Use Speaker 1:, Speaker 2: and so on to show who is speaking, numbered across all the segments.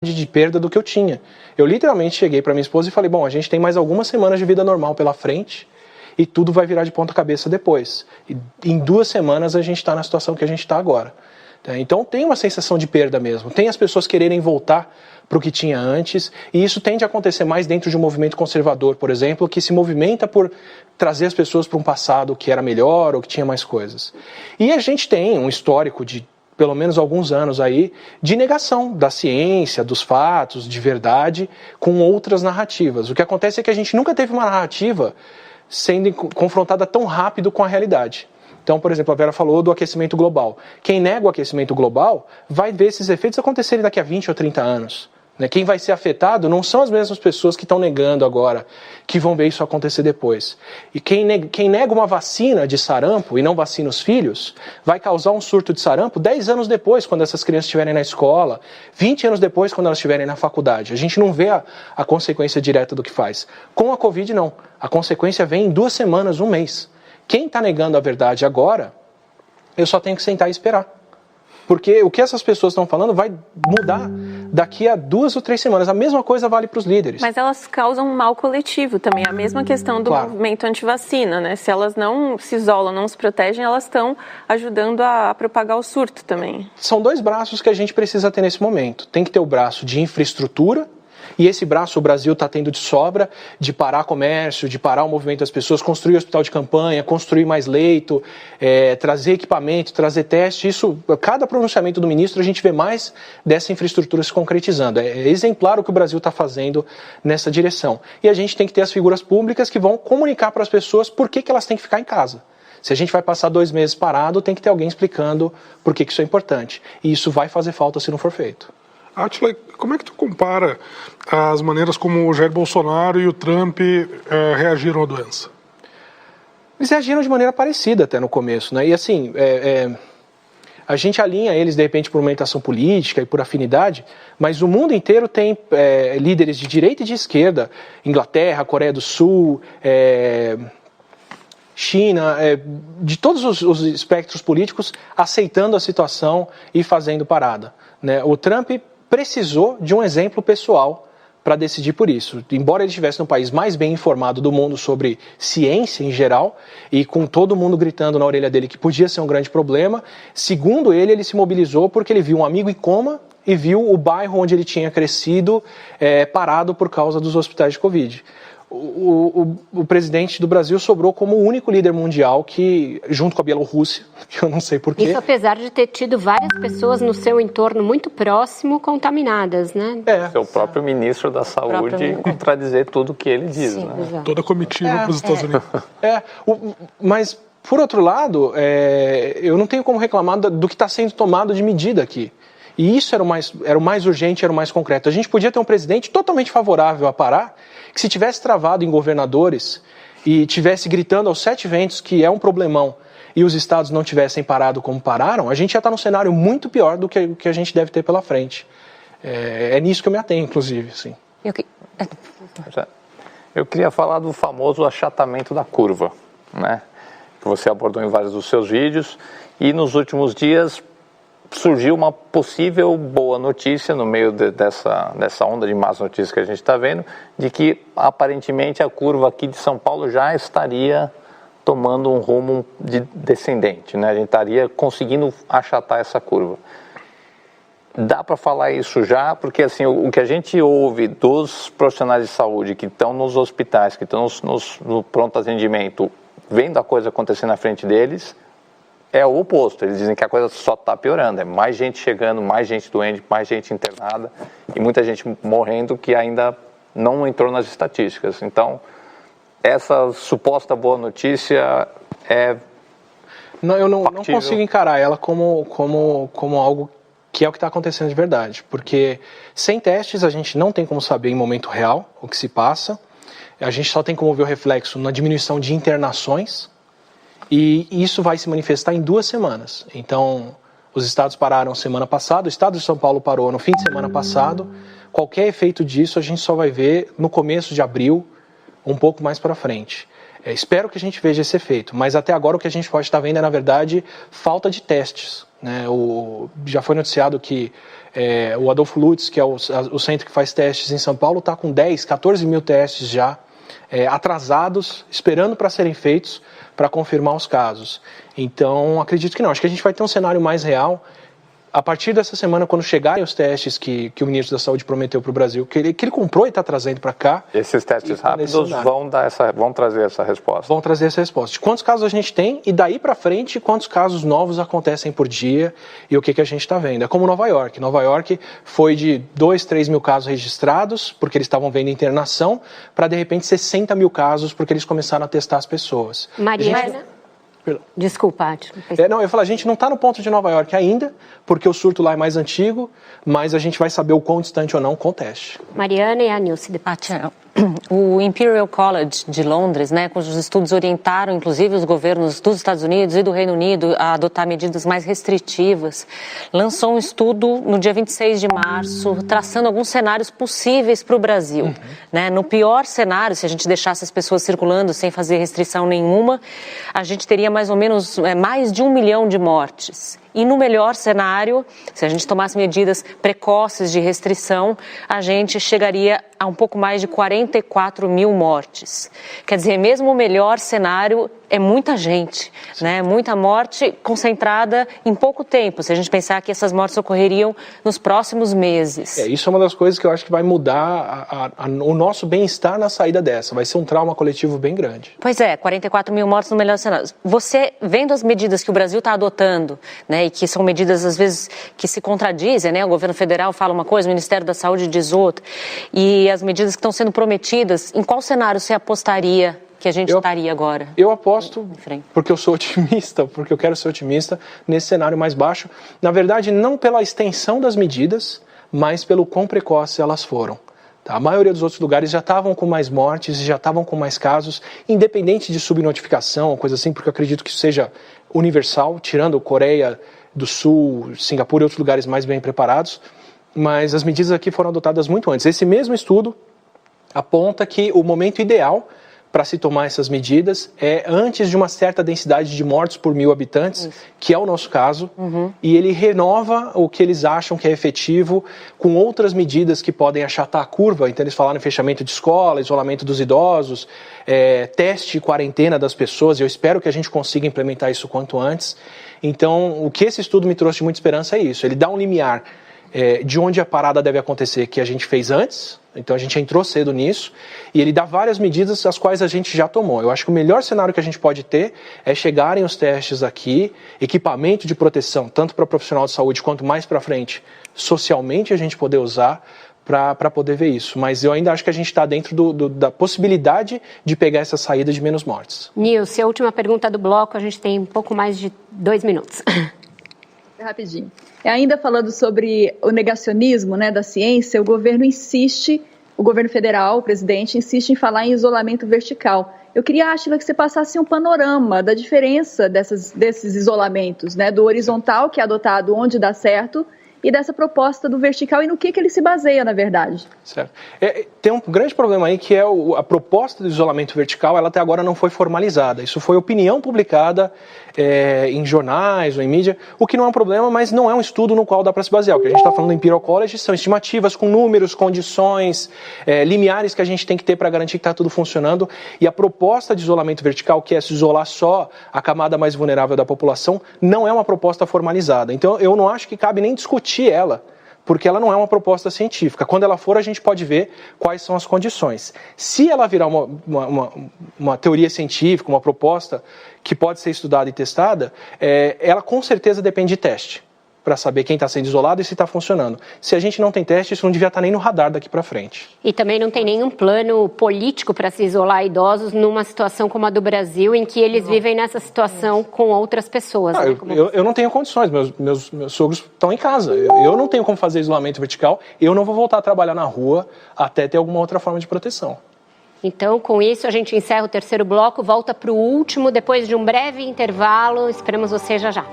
Speaker 1: de perda do que eu tinha. Eu literalmente cheguei para minha esposa e falei, bom, a gente tem mais algumas semanas de vida normal pela frente e tudo vai virar de ponta cabeça depois. E em 2 semanas a gente está na situação que a gente está agora. Então tem uma sensação de perda mesmo. Tem as pessoas quererem voltar para o que tinha antes, e isso tende a acontecer mais dentro de um movimento conservador, por exemplo, que se movimenta por trazer as pessoas para um passado que era melhor ou que tinha mais coisas. E a gente tem um histórico de pelo menos alguns anos aí, de negação da ciência, dos fatos, de verdade, com outras narrativas. O que acontece é que a gente nunca teve uma narrativa sendo confrontada tão rápido com a realidade. Então, por exemplo, a Vera falou do aquecimento global. Quem nega o aquecimento global vai ver esses efeitos acontecerem daqui a 20 ou 30 anos. Quem vai ser afetado não são as mesmas pessoas que estão negando agora, que vão ver isso acontecer depois. E quem nega uma vacina de sarampo e não vacina os filhos, vai causar um surto de sarampo 10 anos depois, quando essas crianças estiverem na escola, 20 anos depois, quando elas estiverem na faculdade. A gente não vê a consequência direta do que faz. Com a Covid, não. A consequência vem em 2 semanas, 1 mês. Quem está negando a verdade agora, eu só tenho que sentar e esperar. Porque o que essas pessoas estão falando vai mudar daqui a 2 ou 3 semanas. A mesma coisa vale para os líderes.
Speaker 2: Mas elas causam um mal coletivo também. A mesma questão do movimento antivacina, né? Se elas não se isolam, não se protegem, elas estão ajudando a propagar o surto também.
Speaker 1: São 2 braços que a gente precisa ter nesse momento. Tem que ter o braço de infraestrutura, e esse braço o Brasil está tendo de sobra, de parar comércio, de parar o movimento das pessoas, construir hospital de campanha, construir mais leito, trazer equipamento, trazer teste. Isso, cada pronunciamento do ministro, a gente vê mais dessa infraestrutura se concretizando. É exemplar o que o Brasil está fazendo nessa direção. E a gente tem que ter as figuras públicas que vão comunicar para as pessoas por que elas têm que ficar em casa. Se a gente vai passar 2 meses parado, tem que ter alguém explicando por que isso é importante. E isso vai fazer falta se não for feito.
Speaker 3: Átila, como é que tu compara as maneiras como o Jair Bolsonaro e o Trump reagiram à doença?
Speaker 1: Eles reagiram de maneira parecida até no começo, né? E assim, a gente alinha eles de repente por uma orientação política e por afinidade, mas o mundo inteiro tem líderes de direita e de esquerda, Inglaterra, Coreia do Sul, China, de todos os espectros políticos aceitando a situação e fazendo parada, né? O Trump precisou de um exemplo pessoal para decidir por isso. Embora ele estivesse no país mais bem informado do mundo sobre ciência em geral, e com todo mundo gritando na orelha dele que podia ser um grande problema, segundo ele se mobilizou porque ele viu um amigo em coma e viu o bairro onde ele tinha crescido parado por causa dos hospitais de Covid. O presidente do Brasil sobrou como o único líder mundial que, junto com a Bielorrússia, que eu não sei porquê...
Speaker 4: Isso apesar de ter tido várias pessoas no seu entorno muito próximo contaminadas, né?
Speaker 5: Seu próprio ministro da Saúde contradizer tudo o que ele diz,
Speaker 4: sim,
Speaker 5: né?
Speaker 4: Exato.
Speaker 3: Toda a comitiva para os Estados Unidos.
Speaker 1: Mas, por outro lado, eu não tenho como reclamar do que está sendo tomado de medida aqui. E isso era o mais urgente, era o mais concreto. A gente podia ter um presidente totalmente favorável a parar, que se tivesse travado em governadores e tivesse gritando aos 7 ventos que é um problemão e os estados não tivessem parado como pararam, a gente já está num cenário muito pior do que a gente deve ter pela frente. É nisso que eu me atenho, inclusive. Sim.
Speaker 5: Eu queria falar do famoso achatamento da curva, né? Que você abordou em vários dos seus vídeos, e nos últimos dias surgiu uma possível boa notícia no meio dessa onda de más notícias que a gente está vendo, de que aparentemente a curva aqui de São Paulo já estaria tomando um rumo descendente, né? A gente estaria conseguindo achatar essa curva. Dá para falar isso já? Porque assim, o que a gente ouve dos profissionais de saúde que estão nos hospitais, que estão no pronto atendimento, vendo a coisa acontecer na frente deles, é o oposto. Eles dizem que a coisa só está piorando. É mais gente chegando, mais gente doente, mais gente internada e muita gente morrendo que ainda não entrou nas estatísticas. Então, essa suposta boa notícia
Speaker 1: Não, eu não consigo encarar ela como algo que é o que está acontecendo de verdade. Porque sem testes a gente não tem como saber em momento real o que se passa. A gente só tem como ver o reflexo na diminuição de internações. E isso vai se manifestar em 2 semanas. Então, os estados pararam semana passada, o estado de São Paulo parou no fim de semana passado. Qualquer efeito disso a gente só vai ver no começo de abril, um pouco mais para frente. Espero que a gente veja esse efeito, mas até agora o que a gente pode estar vendo é, na verdade, falta de testes. né? Já foi noticiado que o Adolfo Lutz, que é o centro que faz testes em São Paulo, está com 10, 14 mil testes já atrasados, esperando para serem feitos para confirmar os casos. Então, acredito que não. Acho que a gente vai ter um cenário mais real a partir dessa semana, quando chegarem os testes que o ministro da Saúde prometeu para o Brasil, que ele comprou e está trazendo para cá.
Speaker 5: Esses testes rápidos vão trazer essa resposta.
Speaker 1: Vão trazer essa resposta. De quantos casos a gente tem e daí para frente, quantos casos novos acontecem por dia e o que a gente está vendo. É como Nova York. Nova York foi de 2, 3 mil casos registrados, porque eles estavam vendo internação, para de repente 60 mil casos, porque eles começaram a testar as pessoas.
Speaker 4: Mariana? Desculpa.
Speaker 1: Não, eu falo, a gente não está no ponto de Nova York ainda, porque o surto lá é mais antigo, mas a gente vai saber o quão distante ou não com o teste.
Speaker 4: Mariana e a Nilce.
Speaker 6: O Imperial College de Londres, né, cujos estudos orientaram, inclusive, os governos dos Estados Unidos e do Reino Unido a adotar medidas mais restritivas, lançou um estudo no dia 26 de março, traçando alguns cenários possíveis para o Brasil. Né? No pior cenário, se a gente deixasse as pessoas circulando sem fazer restrição nenhuma, a gente teria mais ou menos mais de 1 milhão de mortes. E no melhor cenário, se a gente tomasse medidas precoces de restrição, a gente chegaria a um pouco mais de 44 mil mortes. Quer dizer, mesmo o melhor cenário é muita gente, né? Muita morte concentrada em pouco tempo, se a gente pensar que essas mortes ocorreriam nos próximos meses.
Speaker 1: Isso é uma das coisas que eu acho que vai mudar o nosso bem-estar na saída dessa. Vai ser um trauma coletivo bem grande.
Speaker 6: Pois é, 44 mil mortes no melhor cenário. Você, vendo as medidas que o Brasil está adotando, né, e que são medidas, às vezes, que se contradizem, né? O governo federal fala uma coisa, o Ministério da Saúde diz outra, e as medidas que estão sendo prometidas, em qual cenário você apostaria que a gente estaria agora?
Speaker 1: Eu aposto, porque eu sou otimista, porque eu quero ser otimista, nesse cenário mais baixo. Na verdade, não pela extensão das medidas, mas pelo quão precoce elas foram. Tá? A maioria dos outros lugares já estavam com mais mortes, já estavam com mais casos, independente de subnotificação, coisa assim, porque eu acredito que isso seja universal, tirando Coreia do Sul, Singapura e outros lugares mais bem preparados, mas as medidas aqui foram adotadas muito antes. Esse mesmo estudo aponta que o momento ideal para se tomar essas medidas é antes de uma certa densidade de mortes por 1.000 habitantes, que é o nosso caso, e ele renova o que eles acham que é efetivo com outras medidas que podem achatar a curva. Então eles falaram em fechamento de escola, isolamento dos idosos, teste e quarentena das pessoas, e eu espero que a gente consiga implementar isso quanto antes. Então o que esse estudo me trouxe de muita esperança é isso, ele dá um limiar de onde a parada deve acontecer, que a gente fez antes, então a gente entrou cedo nisso, e ele dá várias medidas as quais a gente já tomou. Eu acho que o melhor cenário que a gente pode ter é chegarem os testes aqui, equipamento de proteção, tanto para profissional de saúde quanto mais para frente, socialmente a gente poder usar para poder ver isso. Mas eu ainda acho que a gente está dentro da possibilidade de pegar essa saída de menos mortes.
Speaker 4: Nilce, a última pergunta do bloco, a gente tem um pouco mais de 2 minutos.
Speaker 7: Rapidinho. Ainda falando sobre o negacionismo, né, da ciência, o governo federal, o presidente, insiste em falar em isolamento vertical. Eu queria, Átila, que você passasse um panorama da diferença desses isolamentos, né, do horizontal, que é adotado onde dá certo, e dessa proposta do vertical e no que ele se baseia, na verdade.
Speaker 1: Certo. Tem um grande problema aí que é a proposta do isolamento vertical, ela até agora não foi formalizada. Isso foi opinião publicada em jornais ou em mídia, o que não é um problema, mas não é um estudo no qual dá para se basear. O que a gente está falando do Imperial College são estimativas com números, condições, limiares que a gente tem que ter para garantir que está tudo funcionando. E a proposta de isolamento vertical, que é se isolar só a camada mais vulnerável da população, não é uma proposta formalizada. Então eu não acho que cabe nem discutir ela, porque ela não é uma proposta científica. Quando ela for, a gente pode ver quais são as condições. Se ela virar uma teoria científica, uma proposta que pode ser estudada e testada, ela com certeza depende de teste, para saber quem está sendo isolado e se está funcionando. Se a gente não tem teste, isso não devia estar nem no radar daqui para frente.
Speaker 4: E também não tem nenhum plano político para se isolar idosos numa situação como a do Brasil, em que eles vivem nessa situação com outras pessoas. Né?
Speaker 1: Eu não tenho condições, meus sogros estão em casa. Eu não tenho como fazer isolamento vertical, eu não vou voltar a trabalhar na rua até ter alguma outra forma de proteção.
Speaker 4: Então, com isso, a gente encerra o terceiro bloco, volta para o último, depois de um breve intervalo. Esperamos você já já.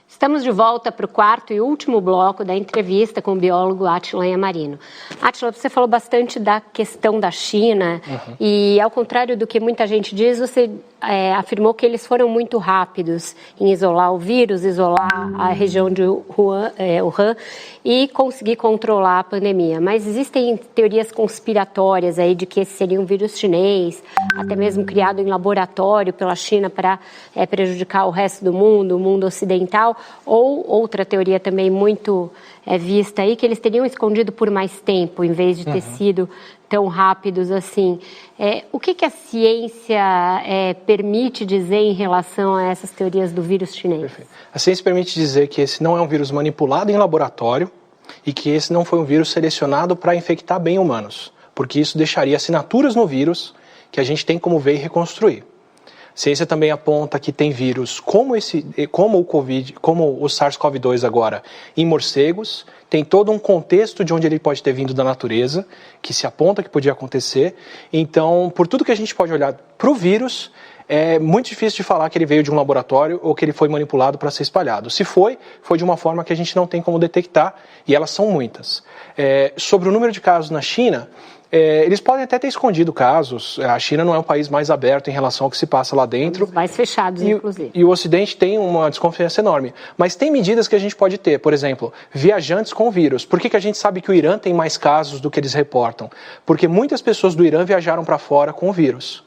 Speaker 4: Estamos de volta para o quarto e último bloco da entrevista com o biólogo Átila Yamarino. Átila, você falou bastante da questão da China e, ao contrário do que muita gente diz, você afirmou que eles foram muito rápidos em isolar o vírus, isolar a região de Wuhan e conseguir controlar a pandemia. Mas existem teorias conspiratórias aí de que esse seria um vírus chinês, até mesmo criado em laboratório pela China para prejudicar o resto do mundo, o mundo ocidental, ou outra teoria também muito vista aí, que eles teriam escondido por mais tempo, em vez de ter sido tão rápidos assim. O que a ciência permite dizer em relação a essas teorias do vírus chinês?
Speaker 1: Perfeito. A ciência permite dizer que esse não é um vírus manipulado em laboratório e que esse não foi um vírus selecionado para infectar bem humanos, porque isso deixaria assinaturas no vírus que a gente tem como ver e reconstruir. A ciência também aponta que tem vírus como o Covid, como o SARS-CoV-2 agora, em morcegos, tem todo um contexto de onde ele pode ter vindo da natureza, que se aponta que podia acontecer. Então, por tudo que a gente pode olhar para o vírus, é muito difícil de falar que ele veio de um laboratório ou que ele foi manipulado para ser espalhado. Se foi de uma forma que a gente não tem como detectar, e elas são muitas. Sobre o número de casos na China, eles podem até ter escondido casos. A China não é o país mais aberto em relação ao que se passa lá dentro.
Speaker 4: Os mais fechados, inclusive.
Speaker 1: E o Ocidente tem uma desconfiança enorme. Mas tem medidas que a gente pode ter. Por exemplo, viajantes com vírus. Por que a gente sabe que o Irã tem mais casos do que eles reportam? Porque muitas pessoas do Irã viajaram para fora com o vírus.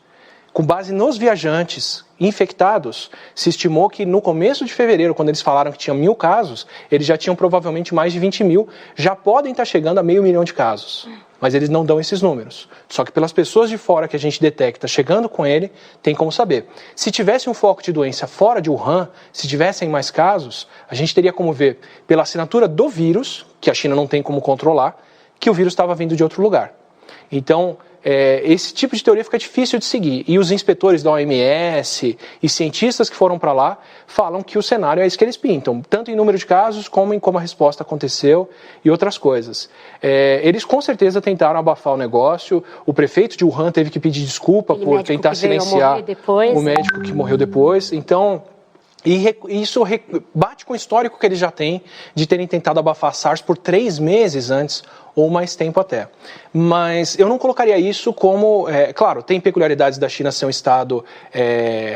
Speaker 1: Com base nos viajantes infectados, se estimou que no começo de fevereiro, quando eles falaram que tinham 1.000 casos, eles já tinham provavelmente mais de 20 mil, já podem estar chegando a 500 mil de casos. Mas eles não dão esses números. Só que pelas pessoas de fora que a gente detecta chegando com ele, tem como saber. Se tivesse um foco de doença fora de Wuhan, se tivessem mais casos, a gente teria como ver pela assinatura do vírus, que a China não tem como controlar, que o vírus estava vindo de outro lugar. Então, esse tipo de teoria fica difícil de seguir. E os inspetores da OMS e cientistas que foram para lá falam que o cenário é esse que eles pintam, tanto em número de casos como em como a resposta aconteceu e outras coisas. Eles com certeza tentaram abafar o negócio. O prefeito de Wuhan teve que pedir desculpa por tentar silenciar o médico que morreu depois. Então, e isso bate com o histórico que eles já têm de terem tentado abafar a SARS por 3 meses antes ou mais tempo até. Mas eu não colocaria isso como... claro, tem peculiaridades da China ser um Estado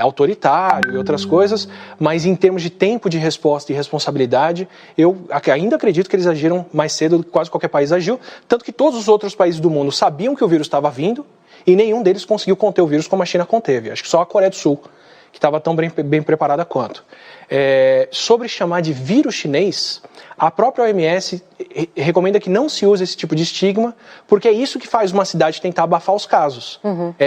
Speaker 1: autoritário e outras coisas, mas em termos de tempo de resposta e responsabilidade, eu ainda acredito que eles agiram mais cedo do que quase qualquer país agiu, tanto que todos os outros países do mundo sabiam que o vírus estava vindo e nenhum deles conseguiu conter o vírus como a China conteve. Acho que só a Coreia do Sul, que estava tão bem preparada quanto. Sobre chamar de vírus chinês, a própria OMS recomenda que não se use esse tipo de estigma, porque é isso que faz uma cidade tentar abafar os casos.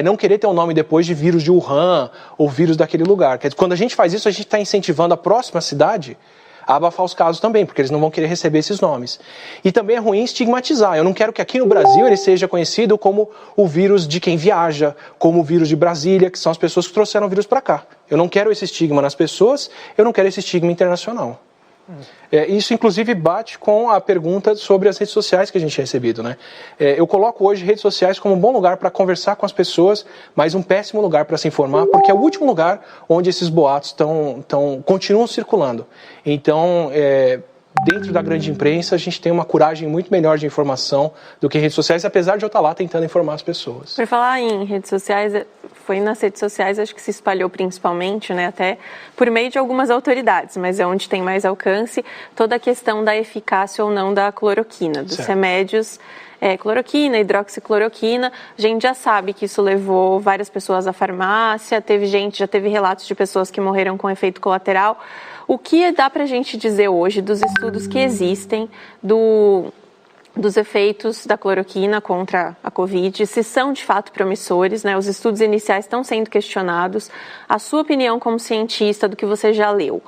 Speaker 1: Não querer ter o nome depois de vírus de Wuhan ou vírus daquele lugar. Quando a gente faz isso, a gente está incentivando a próxima cidade a abafar os casos também, porque eles não vão querer receber esses nomes. E também é ruim estigmatizar. Eu não quero que aqui no Brasil ele seja conhecido como o vírus de quem viaja, como o vírus de Brasília, que são as pessoas que trouxeram o vírus para cá. Eu não quero esse estigma nas pessoas, eu não quero esse estigma internacional. Isso, inclusive, bate com a pergunta sobre as redes sociais que a gente tem recebido, né? Eu coloco hoje redes sociais como um bom lugar para conversar com as pessoas, mas um péssimo lugar para se informar, porque é o último lugar onde esses boatos continuam circulando. Então, dentro da grande imprensa, a gente tem uma coragem muito melhor de informação do que em redes sociais, apesar de eu estar lá tentando informar as pessoas.
Speaker 2: Por falar em redes sociais, foi nas redes sociais, acho que se espalhou principalmente, né, até por meio de algumas autoridades, mas é onde tem mais alcance, toda a questão da eficácia ou não da cloroquina, dos remédios, cloroquina, hidroxicloroquina. A gente já sabe que isso levou várias pessoas à farmácia, já teve relatos de pessoas que morreram com efeito colateral. O que dá para a gente dizer hoje dos estudos que existem dos efeitos da cloroquina contra a Covid, se são de fato promissores, né? Os estudos iniciais estão sendo questionados. A sua opinião como cientista do que você já leu,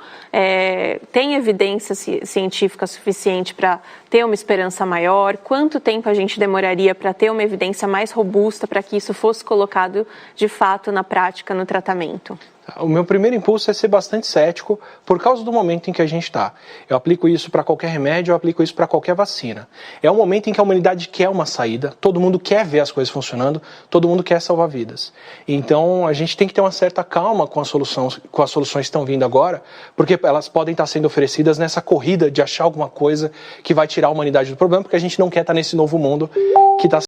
Speaker 2: tem evidência científica suficiente para ter uma esperança maior? Quanto tempo a gente demoraria para ter uma evidência mais robusta para que isso fosse colocado de fato na prática, no tratamento?
Speaker 1: O meu primeiro impulso é ser bastante cético por causa do momento em que a gente está. Eu aplico isso para qualquer remédio, eu aplico isso para qualquer vacina. É um momento em que a humanidade quer uma saída, todo mundo quer ver as coisas funcionando, todo mundo quer salvar vidas. Então a gente tem que ter uma certa calma com as soluções que estão vindo agora, porque elas podem estar sendo oferecidas nessa corrida de achar alguma coisa que vai tirar a humanidade do problema, porque a gente não quer estar nesse novo mundo que está